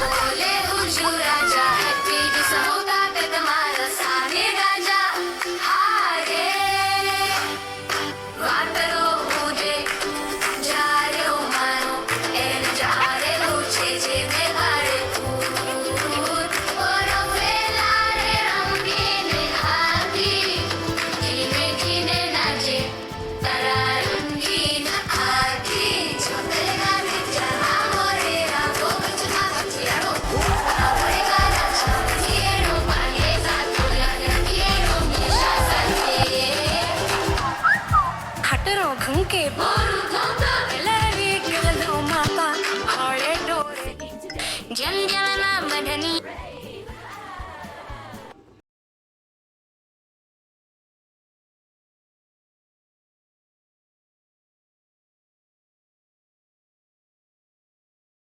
बोले हुजूर राजा है तेज सहोता ते तुम्हारा साने राजा हारे वाटरो मुझे जा रे ओ मानो एन जा रे लूचे जे में गारे फूट और फेला रे रंगीन हाथी जीने जीने नाचे तरारुंगीन हाथी चलेगा बिचारा मोरेरा वो बचना बचियारो मोरेगा राजा quiero pagueza तुला quiero मिशा सके खटरो घंके मोरू धोता लरी गलो माता हरे डोरे जन जन ना मदनी